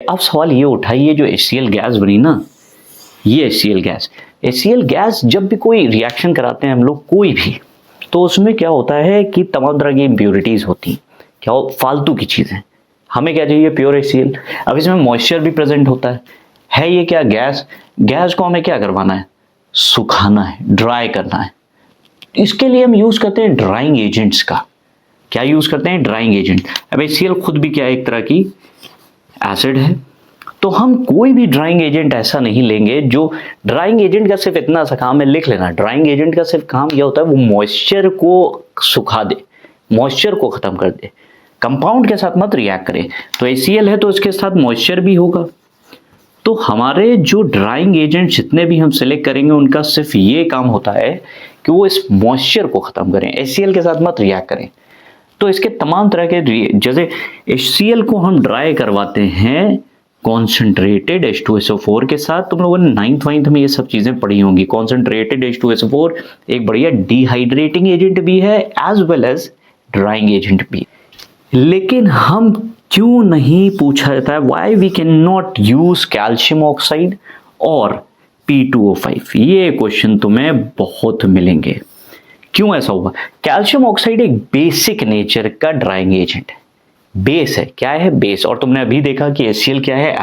अब सवाल ये उठा, ये जो HCl गैस बनी ना, ये HCl गैस जब भी कोई रिएक्शन कराते हैं हम लोग कोई भी, तो उसमें क्या होता है कि तमाम तरह की इम्प्योरिटीज होती हैं, क्या फालतू की चीज़ें। हमें क्या चाहिए? Pure HCl। अब इसमें मॉइस्चर भी प्रेजेंट होता है ये क्या? गैस को हमें क्या करवाना है? सुखाना है, ड्राई करना है। इसके लिए हम यूज करते हैं ड्राइंग एजेंट्स का। क्या यूज करते हैं? Drying agent. अब HCl खुद भी क्या है? एक तरह की एसिड है। तो हम कोई भी ड्राइंग एजेंट ऐसा नहीं लेंगे जो, ड्राइंग एजेंट का सिर्फ इतना सा काम है, लिख लेना, ड्राइंग एजेंट का सिर्फ काम यह होता है वो मॉइस्चर को सुखा दे, मॉइस्चर को खत्म कर दे, कंपाउंड के साथ मत रिएक्ट करे। तो HCl है तो इसके साथ मॉइस्चर भी होगा। तो हमारे जो ड्राइंग एजेंट जितने भी हम सिलेक्ट करेंगे उनका सिर्फ ये काम होता है कि वो इस मॉइस्चर को खत्म करें, HCl के साथ मत रिएक्ट करें। तो इसके तमाम तरह के, जैसे HCl को हम ड्राई करवाते हैं कॉन्सेंट्रेटेड H2SO4 के साथ। तुम लोगों ने 9th 9th में ये सब चीजें पढ़ी होंगी। कॉन्सेंट्रेटेड H2SO4 एक बढ़िया डिहाइड्रेटिंग एजेंट भी है as well as drying agent भी। लेकिन हम क्यों नहीं पूछा जाता है why we can not use calcium oxide और P2O5? ये क्वेश्चन तुम्हें बहुत मिलेंगे। क्यों ऐसा हुआ? कैल्शियम ऑक्साइड एक बेसिक नेचर का ड्राइंग एजेंट है, बेस है। क्या है? बेस। और तुमने अभी देखा कि HCl क्या है?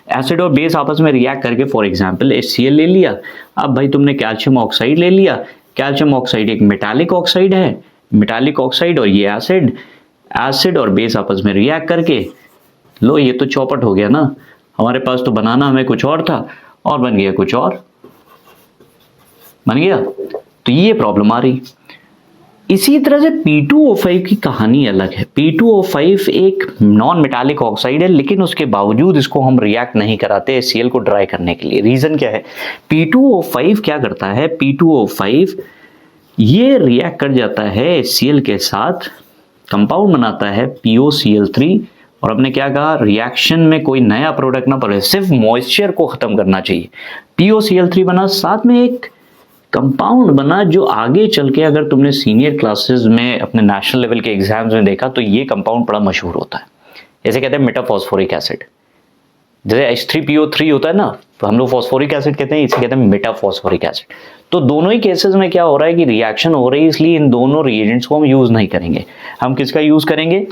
एसिड और बेस आपस में रिएक्ट करके, फॉर एग्जांपल HCl ले लिया, अब भाई तुमने कैल्शियम ऑक्साइड ले लिया। कैल्शियम ऑक्साइड एक मेटालिक ऑक्साइड है, मेटालिक ऑक्साइड और ये एसिड और बेस आपस में रिएक्ट करके, लो ये तो चौपट हो गया ना। हमारे पास तो बनाना हमें कुछ और था और बन गया कुछ और, बन गया। तो ये प्रॉब्लम आ रही। इसी तरह से P2O5 की कहानी अलग है। P2O5 एक नॉन मेटालिक ऑक्साइड है, लेकिन उसके बावजूद इसको हम रिएक्ट नहीं कराते HCl को ड्राई करने के लिए। रीजन क्या है? P2O5 क्या करता है? P2O5 ये रिएक्ट कर जाता है HCl के साथ, कंपाउंड बनाता है POCl3। और आपने क्या कहा? रिएक्शन में कोई नया प्रोडक्ट ना पड़े, सिर्फ मॉइस्चर को खत्म करना चाहिए। POCl3 बना, साथ में एक कंपाउंड बना जो आगे चल के, अगर तुमने सीनियर क्लासेस में अपने नेशनल लेवल के एग्जाम्स में देखा तो ये कंपाउंड बड़ा मशहूर होता है। इसे कहते हैं मेटाफॉस्फोरिक एसिड। जैसे H3PO3 होता है ना, तो हम लोग फॉस्फोरिक एसिड कहते हैं, इसे कहते हैं मेटाफॉस्फोरिक एसिड। तो दोनों ही केसेस में क्या हो रहा है कि रिएक्शन हो रही है, इसलिए इन दोनों रिएजेंट्स को हम यूज नहीं करेंगे। हम किसका यूज करेंगे?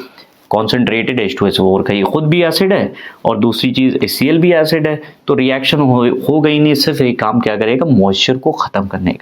कॉन्सेंट्रेटेड H2SO4 का। ये खुद भी एसिड है और दूसरी चीज HCl भी एसिड है। तो रिएक्शन हो गई नहीं, सिर्फ एक काम क्या करेगा? मॉइस्चर को खत्म करने का।